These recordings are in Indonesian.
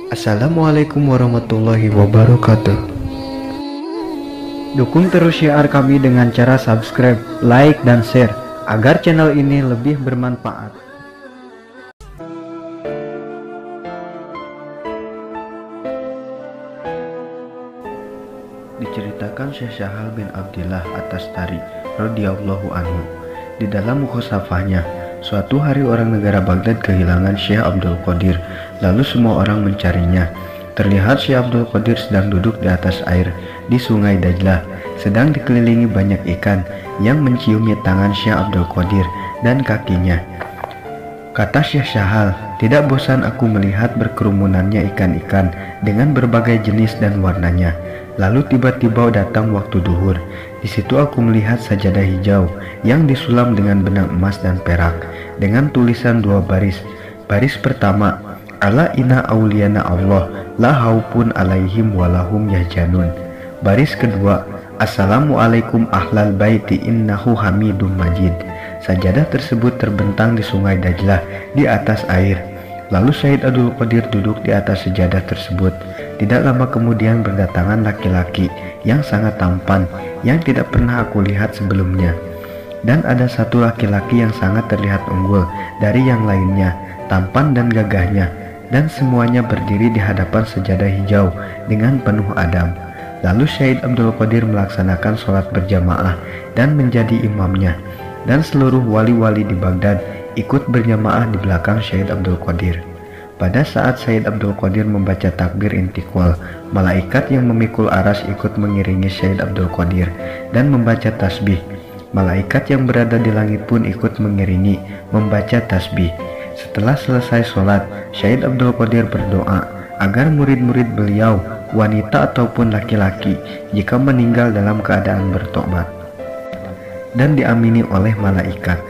Assalamualaikum warahmatullahi wabarakatuh. Dukung terus syiar kami dengan cara subscribe, like, dan share agar channel ini lebih bermanfaat. Diceritakan Syekh Syahal bin Abdillah At-Tastari radhiyallahu anhu di dalam mukhasafahnya, suatu hari orang negara Baghdad kehilangan Syekh Abdul Qadir, lalu semua orang mencarinya. Terlihat Syekh Abdul Qadir sedang duduk di atas air di sungai Dajlah, sedang dikelilingi banyak ikan yang menciumi tangan Syekh Abdul Qadir dan kakinya. Kata Syekh Syahal, tidak bosan aku melihat berkerumunannya ikan-ikan dengan berbagai jenis dan warnanya. Lalu tiba-tiba datang waktu duhur. Di situ aku melihat sajadah hijau yang disulam dengan benang emas dan perak dengan tulisan dua baris. Baris pertama, Ala inna auliyana Allah la haupun alaihim walahum yahjanun. Baris kedua, Assalamualaikum ahlal baiti innahu hamidum majid. Sajadah tersebut terbentang di sungai Dajlah di atas air. Lalu Syekh Abdul Qadir duduk di atas sejadah tersebut. Tidak lama kemudian berdatangan laki-laki yang sangat tampan yang tidak pernah aku lihat sebelumnya. Dan ada satu laki-laki yang sangat terlihat unggul dari yang lainnya, tampan dan gagahnya, dan semuanya berdiri di hadapan sejadah hijau dengan penuh adab. Lalu Syekh Abdul Qadir melaksanakan sholat berjamaah dan menjadi imamnya, dan seluruh wali-wali di Baghdad ikut berjamaah di belakang Syekh Abdul Qadir. Pada saat Syekh Abdul Qadir membaca takbir intiqal, malaikat yang memikul aras ikut mengiringi Syekh Abdul Qadir dan membaca tasbih. Malaikat yang berada di langit pun ikut mengiringi membaca tasbih. Setelah selesai sholat, Syekh Abdul Qadir berdoa agar murid-murid beliau, wanita ataupun laki-laki, jika meninggal dalam keadaan bertobat, dan diamini oleh malaikat.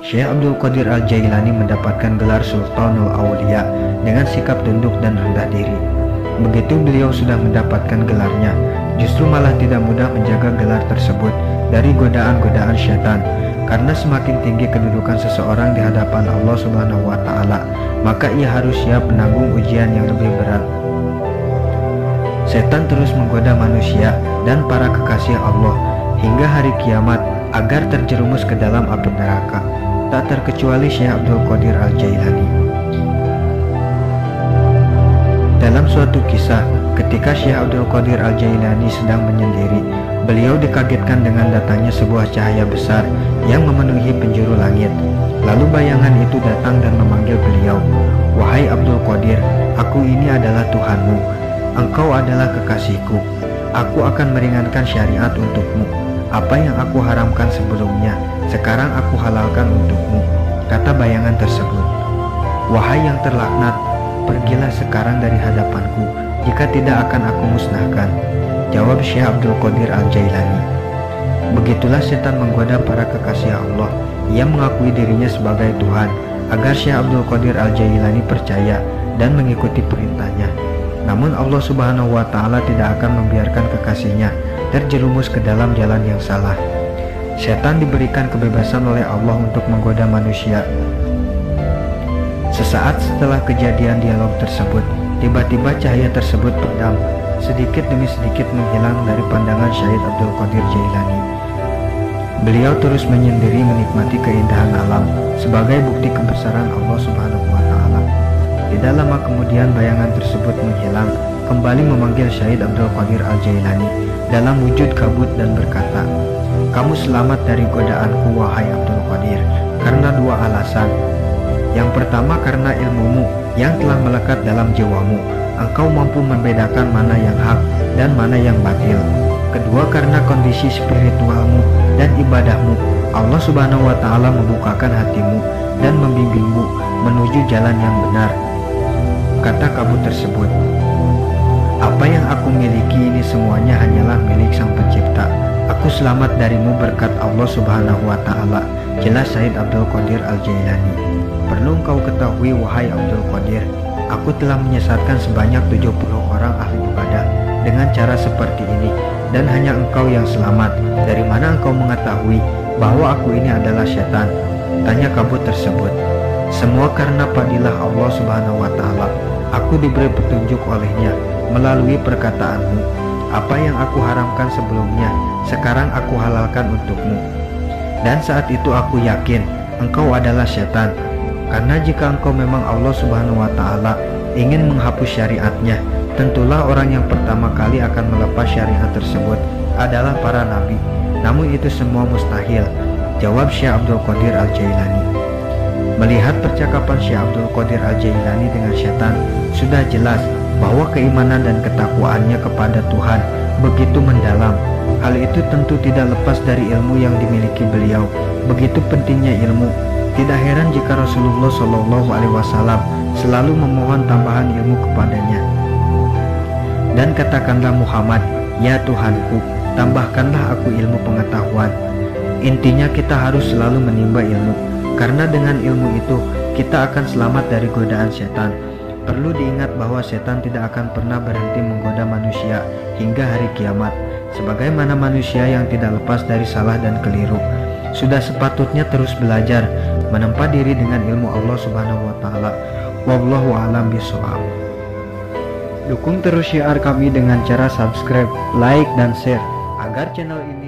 Syekh Abdul Qadir Al-Jailani mendapatkan gelar Sultanul Aulia dengan sikap tunduk dan rendah diri. Begitu beliau sudah mendapatkan gelarnya, justru malah tidak mudah menjaga gelar tersebut dari godaan-godaan syaitan. Karena semakin tinggi kedudukan seseorang di hadapan Allah Subhanahu wa Ta'ala, maka ia harus siap menanggung ujian yang lebih berat. Setan terus menggoda manusia dan para kekasih Allah hingga hari kiamat agar terjerumus ke dalam api neraka, tak terkecuali Syekh Abdul Qadir Al-Jailani. Dalam suatu kisah, ketika Syekh Abdul Qadir Al-Jailani sedang menyendiri, beliau dikagetkan dengan datangnya sebuah cahaya besar yang memenuhi penjuru langit. Lalu bayangan itu datang dan memanggil beliau, "Wahai Abdul Qadir, aku ini adalah Tuhanmu. Engkau adalah kekasihku. Aku akan meringankan syariat untukmu. Apa yang aku haramkan sebelumnya, sekarang aku halalkan untukmu," kata bayangan tersebut. "Wahai yang terlaknat, pergilah sekarang dari hadapanku, jika tidak akan aku musnahkan," jawab Syekh Abdul Qadir Al-Jailani. Begitulah setan menggoda para kekasih Allah yang mengakui dirinya sebagai Tuhan agar Syekh Abdul Qadir Al-Jailani percaya dan mengikuti perintahnya. Namun Allah Subhanahu wa Ta'ala tidak akan membiarkan kekasihnya terjerumus ke dalam jalan yang salah. Setan diberikan kebebasan oleh Allah untuk menggoda manusia. Sesaat setelah kejadian dialog tersebut, tiba-tiba cahaya tersebut padam, sedikit demi sedikit menghilang dari pandangan Syekh Abdul Qadir Jailani. Beliau terus menyendiri menikmati keindahan alam sebagai bukti kebesaran Allah Subhanahu wa Ta'ala. Tidak lama kemudian bayangan tersebut menghilang, kembali memanggil Syekh Abdul Qadir Al-Jailani dalam wujud kabut dan berkata, "Kamu selamat dari godaanku wahai Abdul Qadir, karena dua alasan. Yang pertama karena ilmumu yang telah melekat dalam jiwamu, engkau mampu membedakan mana yang hak dan mana yang batil. Kedua karena kondisi spiritualmu dan ibadahmu, Allah Subhanahu wa Ta'ala membukakan hatimu dan membimbingmu menuju jalan yang benar," kata kabut tersebut. "Apa yang aku miliki ini semuanya hanyalah milik Sang Pencipta. Aku selamat darimu berkat Allah Subhanahu wa Ta'ala," jelas Syekh Abdul Qadir Al-Jailani. "Perlu engkau ketahui wahai Abdul Qadir, aku telah menyesatkan sebanyak 70 orang ahli ibadah dengan cara seperti ini, dan hanya engkau yang selamat. Dari mana engkau mengetahui bahwa aku ini adalah setan? Tanya kabut tersebut. Semua karena fadilah Allah Subhanahu wa Ta'ala. Aku diberi petunjuk olehnya melalui perkataanmu. Apa yang aku haramkan sebelumnya, sekarang aku halalkan untukmu. Dan saat itu aku yakin engkau adalah setan, karena jika engkau memang Allah Subhanahu wa Ta'ala ingin menghapus syariatnya, tentulah orang yang pertama kali akan melepas syariat tersebut adalah para nabi. Namun itu semua mustahil, jawab Syekh Abdul Qadir Al-Jailani. Melihat percakapan Syekh Abdul Qadir Al-Jailani dengan setan, sudah jelas bahwa keimanan dan ketakwaannya kepada Tuhan begitu mendalam. Hal itu tentu tidak lepas dari ilmu yang dimiliki beliau. Begitu pentingnya ilmu, tidak heran jika Rasulullah SAW selalu memohon tambahan ilmu kepadanya. Dan katakanlah Muhammad, ya Tuhanku, tambahkanlah aku ilmu pengetahuan. Intinya kita harus selalu menimba ilmu, karena dengan ilmu itu kita akan selamat dari godaan setan. Perlu diingat bahwa setan tidak akan pernah berhenti menggoda manusia hingga hari kiamat, sebagaimana manusia yang tidak lepas dari salah dan keliru. Sudah sepatutnya terus belajar, menempa diri dengan ilmu Allah Subhanahu wa Ta'ala. Wallahu a'lam bishawab. Dukung terus syiar kami dengan cara subscribe, like, dan share agar channel ini